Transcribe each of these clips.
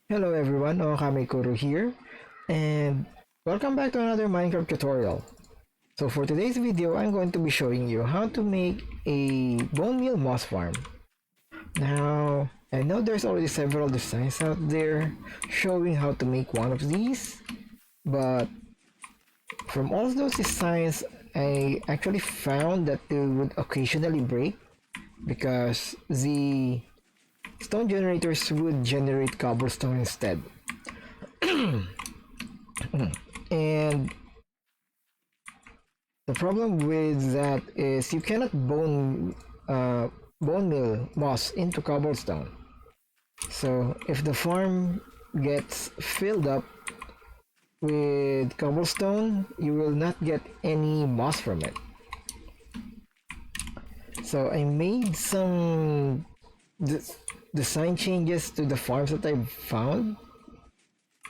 Hello everyone, Okami Kuru here, and welcome back to another Minecraft tutorial. So for today's video, I'm going to be showing you how to make a bone meal moss farm. Now, I know there's already several designs out there showing how to make one of these, but from all of those designs, I actually found that they would occasionally break because the stone generators would generate cobblestone instead. And the problem with that is you cannot bone meal moss into cobblestone. So if the farm gets filled up with cobblestone, you will not get any moss from it. So I made some design changes to the farms that I've found,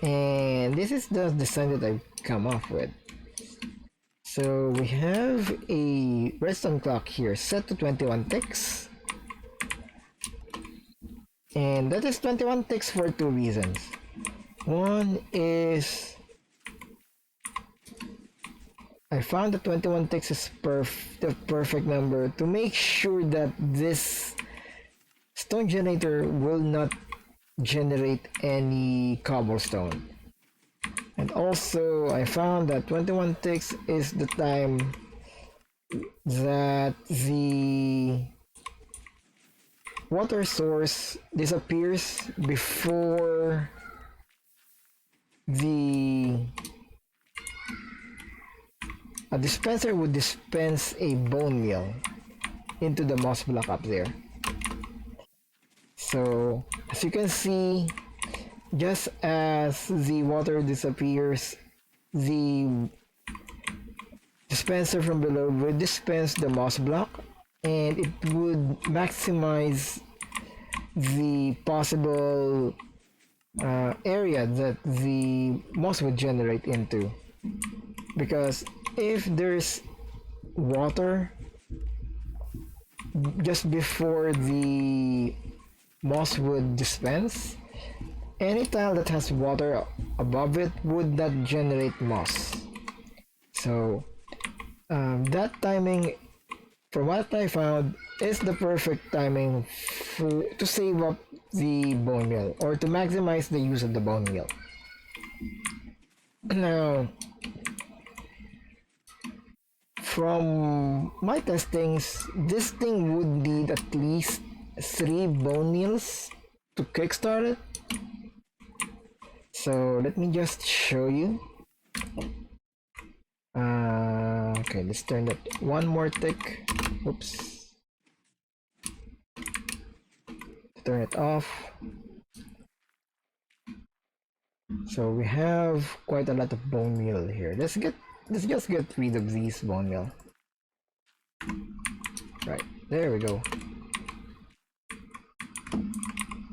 and this is the design that I've come up with. So we have a redstone clock here set to 21 ticks, and that is 21 ticks for two reasons. One is I found that 21 ticks is the perfect number to make sure that this stone generator will not generate any cobblestone. And also I found that 21 ticks is the time that the water source disappears before a dispenser would dispense a bone meal into the moss block up there. So as you can see, just as the water disappears, the dispenser from below would dispense the moss block, and it would maximize the possible area that the moss would generate into. Because if there's water just before the moss would dispense, any tile that has water above it would not generate moss. So that timing, from what I found, is the perfect timing to save up the bone meal, or to maximize the use of the bone meal. Now, from my testings, this thing would need at least 3 bone meals to kickstart it. So let me just show you. Okay, let's turn that one more tick. Oops. Turn it off. So we have quite a lot of bone meal here. Let's just get rid of these bone meal. Right, there we go.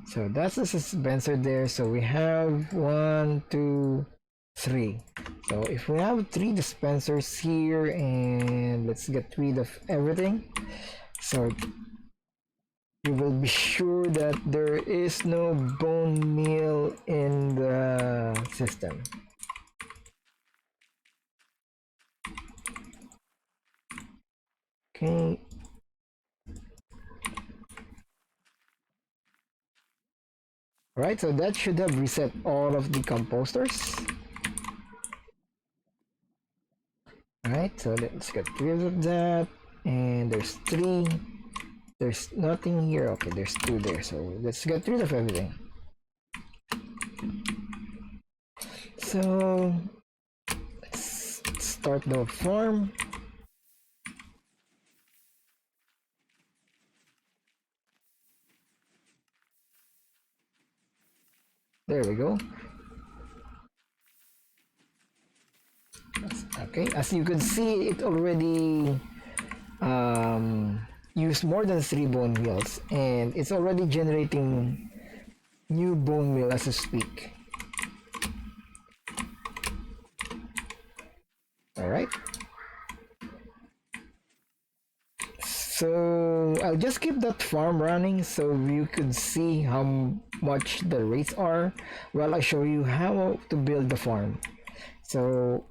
So that's the dispenser there. So we have 1, 2, 3. So if we have 3 dispensers here, and let's get rid of everything, so you will be sure that there is no bone meal in the system. Okay. Right, so that should have reset all of the composters. Alright, so let's get rid of that. And there's 3. There's nothing here. Okay, there's 2 there. So let's get rid of everything. So let's start the farm. There we go. Okay, as you can see, it already used more than 3 bone meals, and it's already generating new bone meal as we speak. Alright. So I'll just keep that farm running so you could see how much the rates are while I show you how to build the farm. So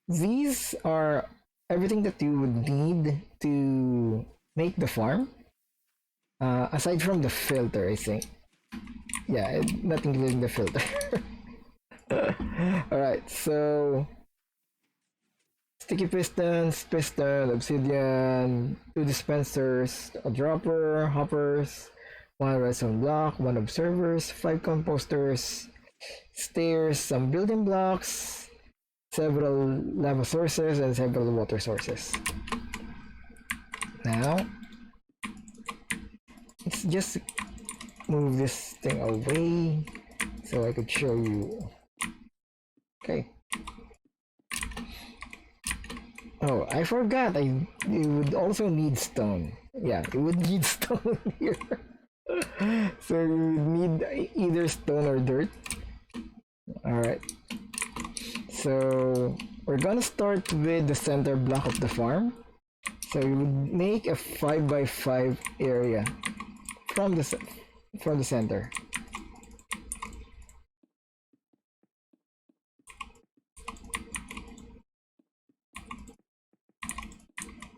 these are everything that you would need to make the farm, aside from the filter, I think. Yeah, not including the filter. Alright, so sticky pistons, piston, obsidian, two dispensers, a dropper, hoppers, one redstone block, one observers, five composters, stairs, some building blocks, several lava sources, and several water sources. Now, let's just move this thing away so I could show you. Okay. Oh, I forgot. You would also need stone. Yeah, you would need stone here. So you would need either stone or dirt. Alright. So we're gonna start with the center block of the farm. So you would make a 5x5 area from the center.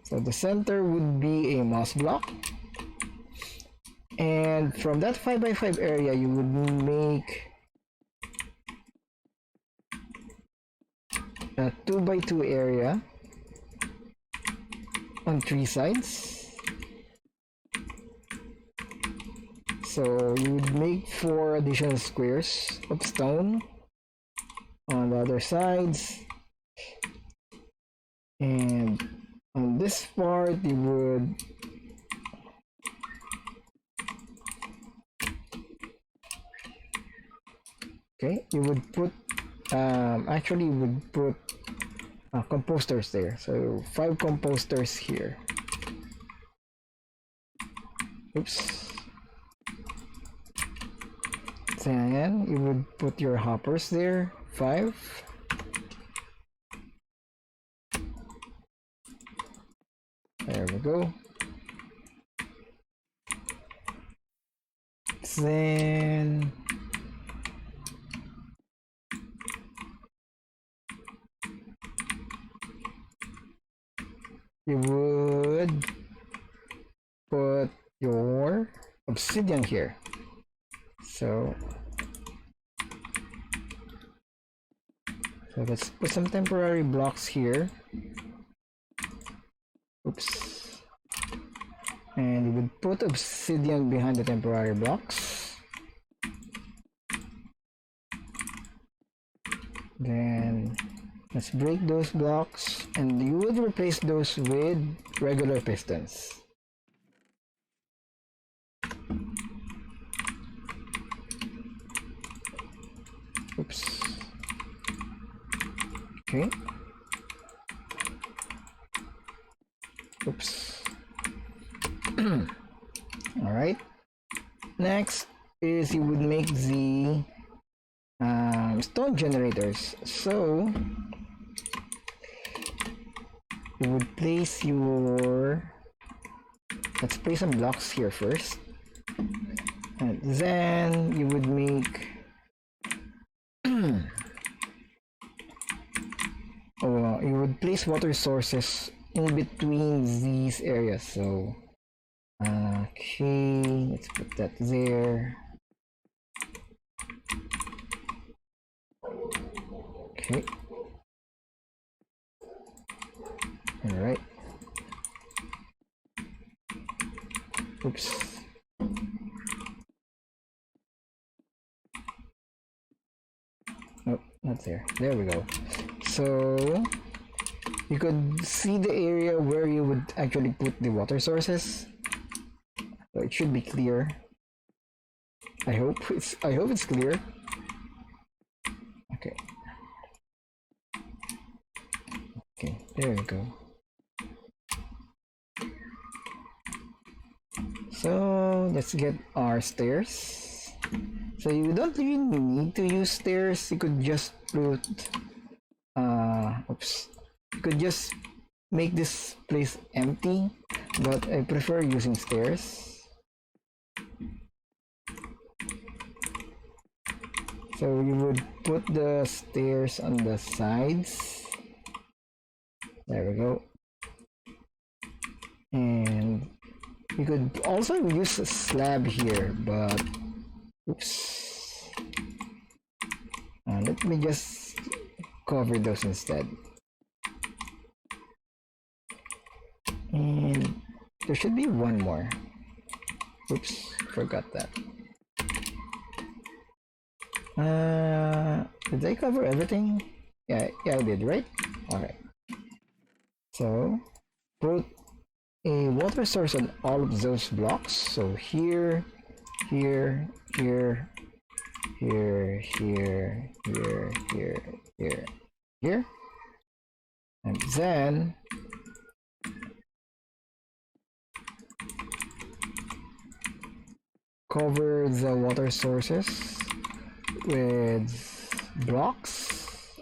So the center would be a moss block, and from that 5x5 area you would make a 2x2 area on three sides. So you would make 4 additional squares of stone on the other sides, and on this part you would you would put actually you would put composters there. So 5 composters here. Oops. Then you would put your hoppers there, 5. There we go. Then you would put your obsidian here. So let's put some temporary blocks here. Oops. And you would put obsidian behind the temporary blocks. Then let's break those blocks, and you would replace those with regular pistons. Oops. Okay. Oops. Alright. Next is you would make the stone generators. So you would place your, let's place some blocks here first, and then you would make you would place water sources in between these areas. So okay, let's put that there. Okay. All right. Oops. Oh, not there. There we go. So you could see the area where you would actually put the water sources. So it should be clear. I hope it's clear. Okay. Okay, there we go. So let's get our stairs. So you don't really need to use stairs. You could just put oops. You could just make this place empty, but I prefer using stairs. So you would put the stairs on the sides. There we go. And you could also use a slab here, but oops. Let me just cover those instead. And there should be one more. Oops, forgot that. Did I cover everything? Yeah, I did, right? Alright. So, put a water source on all of those blocks. So here, here, here, here, here, here, here, here, here. And then cover the water sources with blocks.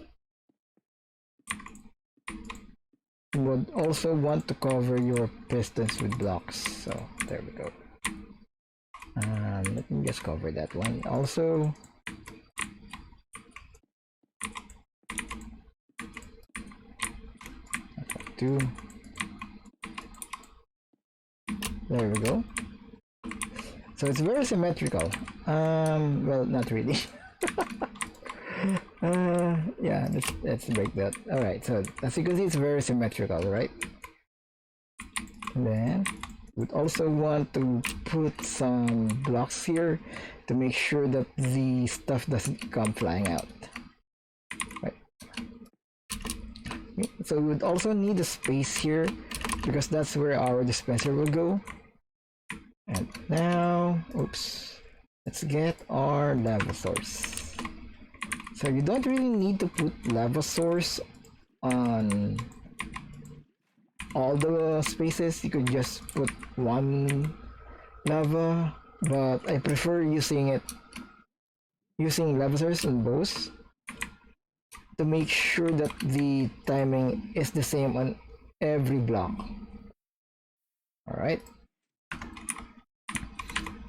You would also want to cover your pistons with blocks. So there we go. Let me just cover that one also. Two. There we go. So it's very symmetrical. Well, not really. Yeah, let's break that. Alright, so as you can see, it's very symmetrical, right? And then we'd also want to put some blocks here to make sure that the stuff doesn't come flying out. Right. Okay. So we would also need a space here because that's where our dispenser will go. And now, oops, let's get our lava source. So you don't really need to put lava source on all the spaces. You could just put one lava, but I prefer using lava source on both to make sure that the timing is the same on every block. Alright.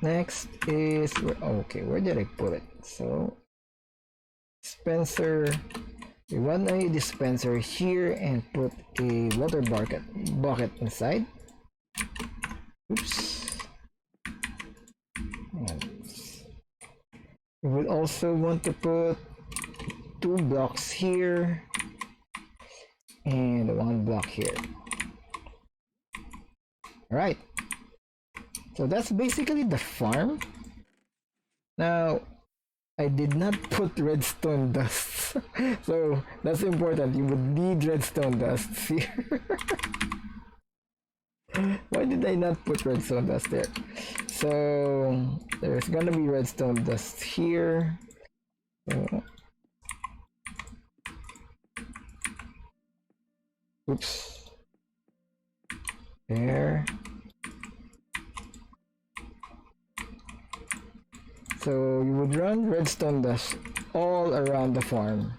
Next is, okay, where did I put it? So, dispenser, we want a dispenser here and put a water bucket inside. Oops. And we would also want to put 2 blocks here and 1 block here. Alright. So that's basically the farm. Now, I did not put redstone dust. So that's important. You would need redstone dust here. Why did I not put redstone dust there? So there's gonna be redstone dust here. So, oops. There. So you would run redstone dust all around the farm.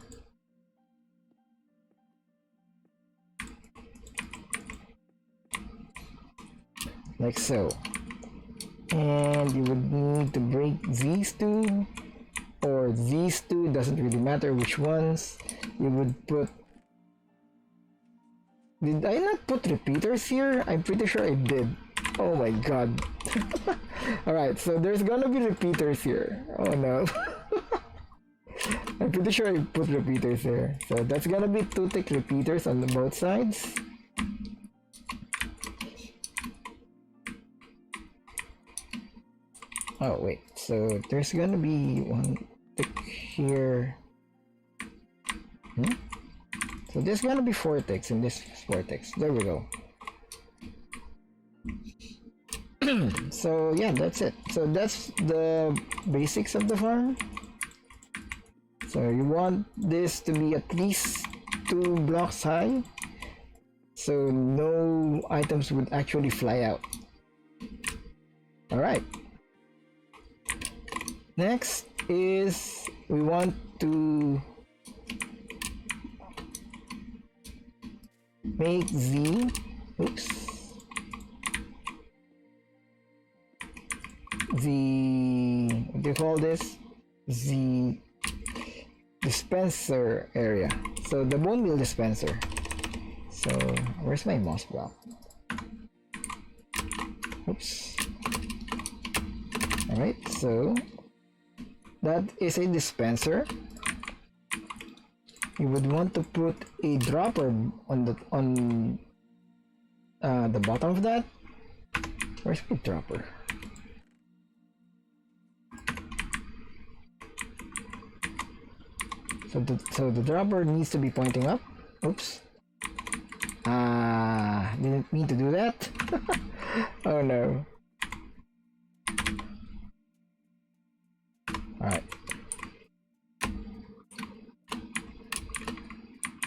Like so. And you would need to break these two, or these two, doesn't really matter which ones. You would put... Did I not put repeaters here? I'm pretty sure I did. Oh my god. Alright, so there's gonna be repeaters here. Oh no. I'm pretty sure I put repeaters here. So that's gonna be 2 tick repeaters on both sides. Oh wait, so there's gonna be 1 tick here. So there's gonna be 4 ticks in this 4 ticks. There we go. So yeah, that's it. So that's the basics of the farm. So you want this to be at least 2 blocks high, so no items would actually fly out. Alright. Next is we want to make the, oops, the, what do you call this, the dispenser area. So the Bonemeal dispenser. So where's my mouse block? Oops. Alright, so that is a dispenser. You would want to put a dropper on the bottom of that. Where's my dropper? So the dropper needs to be pointing up. Oops. Didn't mean to do that. Oh no. Alright.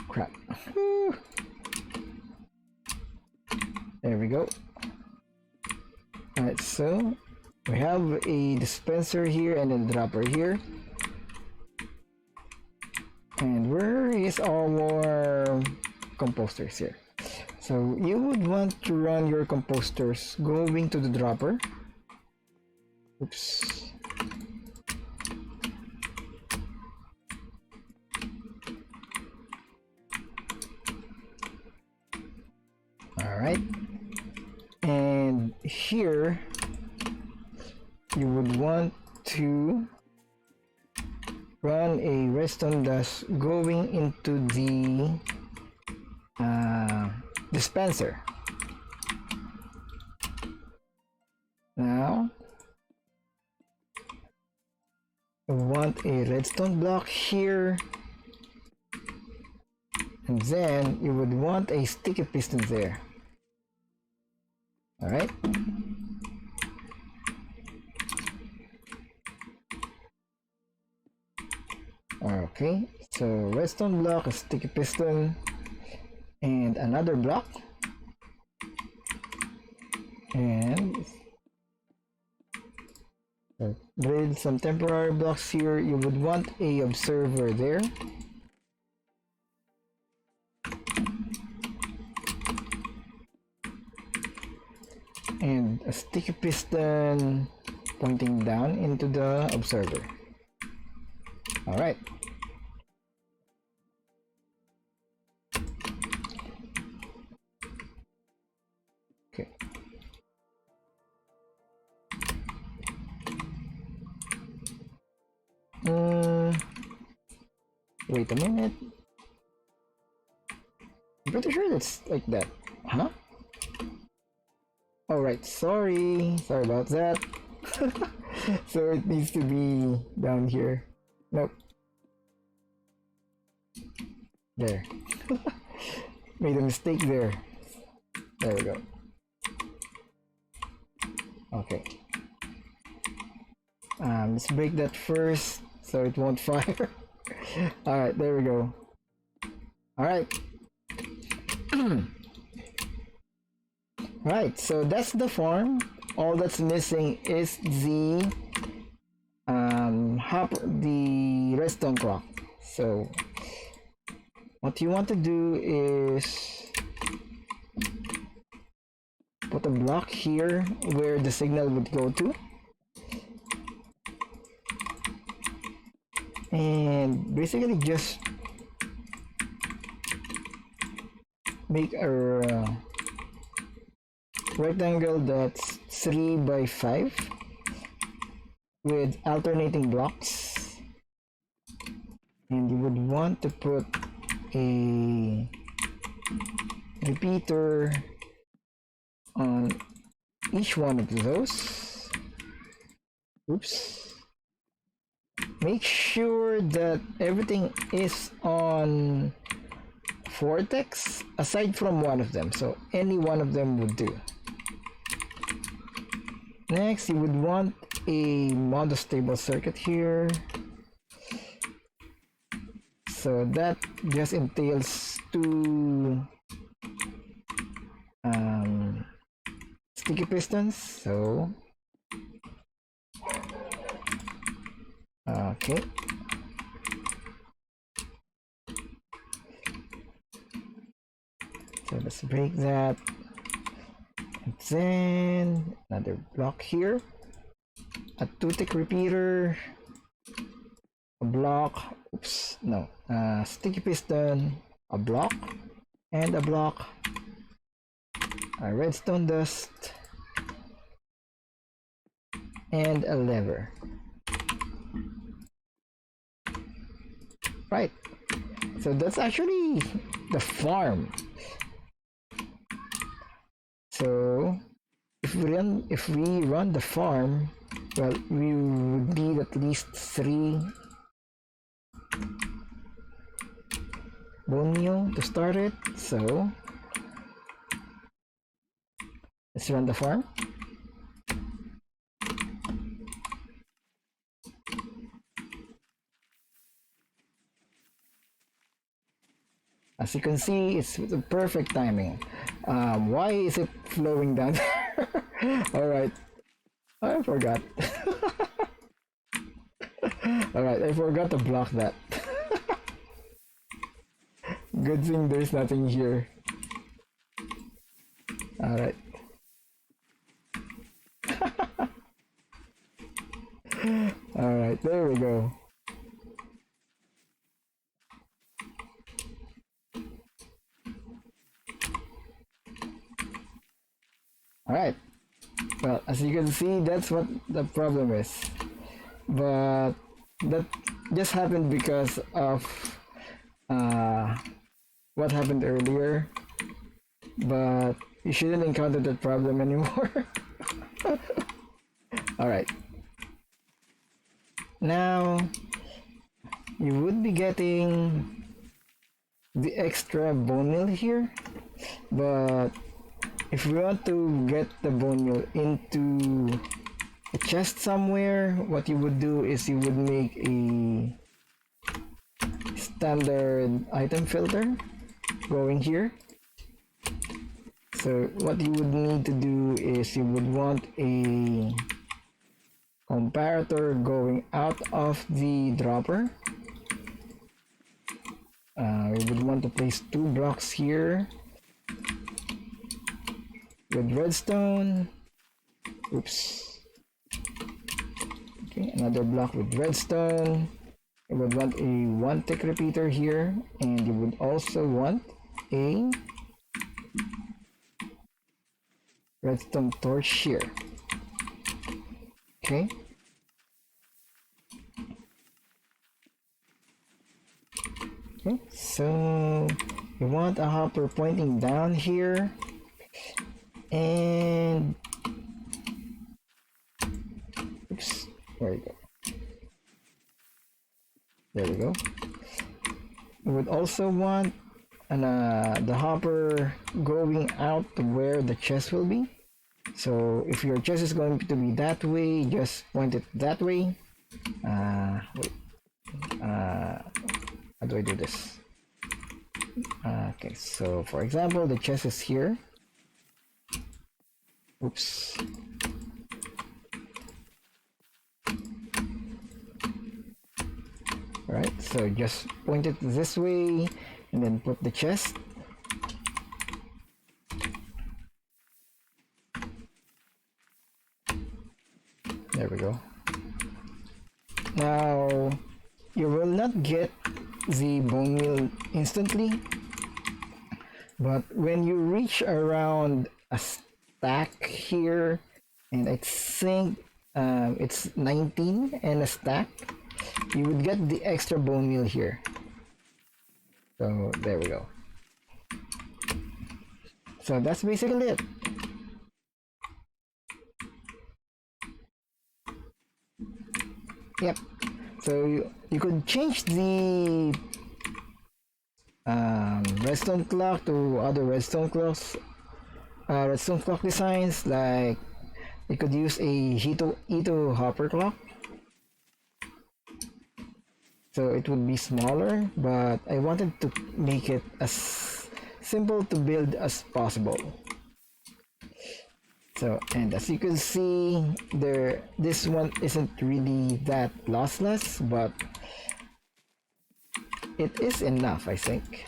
Crap. Whew. There we go. Alright, so we have a dispenser here and a dropper here. And where is our composters here? So you would want to run your composters going to the dropper. Oops. Alright. And here you would want to run a redstone dash going into the dispenser. Now we want a redstone block here, and then you would want a sticky piston there. All right. Okay, so redstone block, a sticky piston, and another block, and build some temporary blocks here. You would want a observer there, and a sticky piston pointing down into the observer. All right. Okay. Wait a minute. I'm pretty sure it's like that. Huh? Alright, sorry about that. So it needs to be down here. Nope. There. Made a mistake there. There we go. Okay. Let's break that first so it won't fire. Alright, there we go. Alright. Right, so that's the farm. All that's missing is the the redstone clock. So what you want to do is put a block here where the signal would go to, and basically just make a rectangle that's 3 by 5 with alternating blocks, and you would want to put a repeater on each one of those. Oops. Make sure that everything is on vortex aside from one of them, so any one of them would do. Next, you would want a monostable circuit here. So that just entails 2 sticky pistons. So okay. So let's break that. And then another block here. A two-tick repeater. A block. Oops, no. Sticky piston. A block. And a block. A redstone dust. And a lever. Right. So that's actually the farm. So if we run the farm, well, we would need at least 3 Bonemeal to start it. So let's run the farm. As you can see, it's the perfect timing. Why is it flowing down there? Alright, I forgot. Alright, I forgot to block that. Good thing there's nothing here. Alright. Alright, there we go. Alright, well, as you can see, that's what the problem is. But that just happened because of what happened earlier. But you shouldn't encounter that problem anymore. Alright. Now, you would be getting the extra bone meal here. But if we want to get the bone meal into a chest somewhere, what you would do is you would make a standard item filter going here. So what you would need to do is you would want a comparator going out of the dropper. We would want to place 2 blocks here with redstone. Oops. Okay, another block with redstone. You would want a 1-tick repeater here, and you would also want a redstone torch here. Okay. Okay, so you want a hopper pointing down here, and oops, there we go. There we go. You would also want the hopper going out to where the chest will be. So if your chest is going to be that way, just point it that way. Wait. How do I do this? Okay, so for example, the chest is here. Oops. Alright, so just point it this way and then put the chest. There we go. Now, you will not get the bone meal instantly, but when you reach around a stack here, and I think it's 19 and a stack, you would get the extra bone meal here. So there we go. So that's basically it. Yep. So you could change the redstone clock to other redstone clocks, redstone clock designs. Like you could use a Ito hopper clock. So it would be smaller, but I wanted to make it as simple to build as possible. So, and as you can see, this one isn't really that lossless, but it is enough, I think.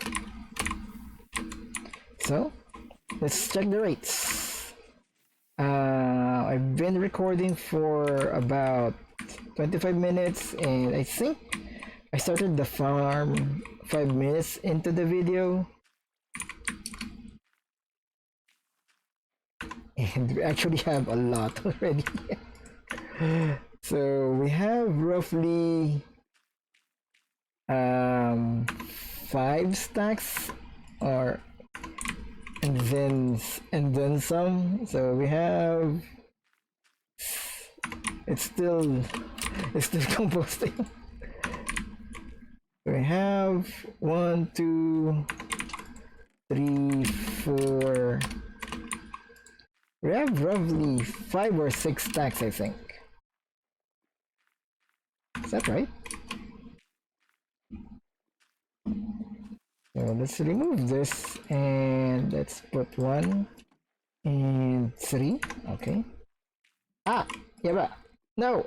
So, let's check the rates. I've been recording for about 25 minutes, and I think I started the farm 5 minutes into the video. And we actually have a lot already. So we have roughly 5 stacks, or and then some. So we have, it's still composting. We have 1, 2, 3, 4. We have roughly 5 or 6 stacks, I think. Is that right? So let's remove this and let's put 1 and 3. Okay. Ah, yeah, but no.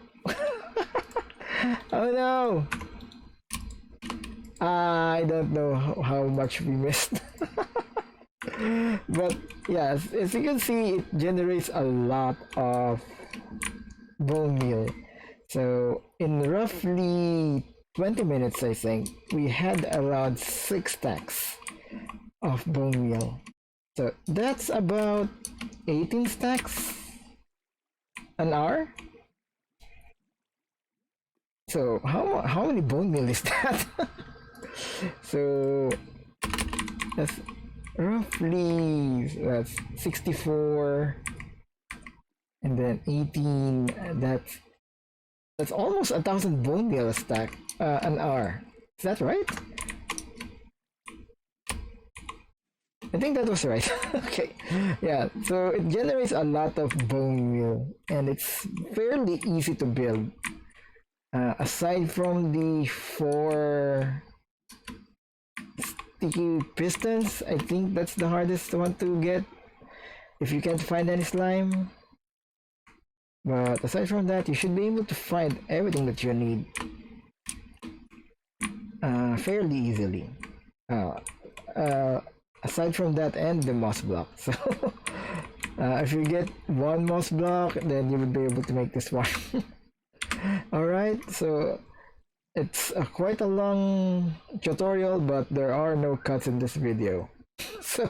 Oh no. I don't know how much we missed. But yeah, as you can see, it generates a lot of bone meal. So in roughly 20 minutes, I think, we had around 6 stacks of bone meal. So that's about 18 stacks an hour. So how many bone meal is that? So that's roughly, that's 64, and then 18. That's almost 1,000 bone meal a stack an hour. Is that right? I think that was right. Okay. Yeah, so it generates a lot of bone meal, and it's fairly easy to build. Aside from the 4 sticky pistons, I think that's the hardest one to get if you can't find any slime. But aside from that, you should be able to find everything that you need fairly easily. Aside from that and the moss block. So if you get 1 moss block, then you will be able to make this one. Alright, so it's quite a long tutorial, but there are no cuts in this video. So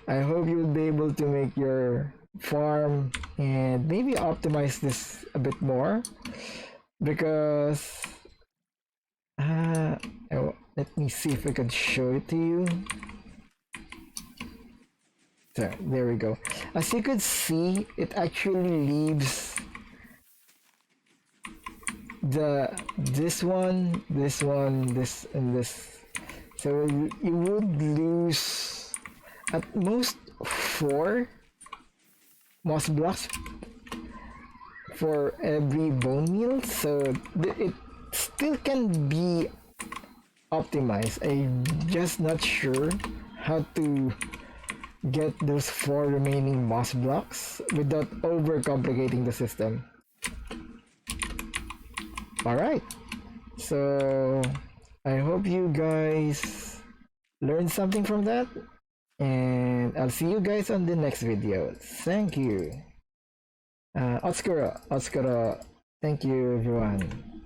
I hope you'll be able to make your farm and maybe optimize this a bit more, because let me see if I can show it to you. So there we go. As you could see, it actually leaves this one, this, and this. So you would lose at most 4 moss blocks for every bone meal. So it still can be optimized. I'm just not sure how to get those 4 remaining moss blocks without overcomplicating the system. Alright, so I hope you guys learned something from that, and I'll see you guys on the next video. Thank you. Otskuro. Thank you, everyone.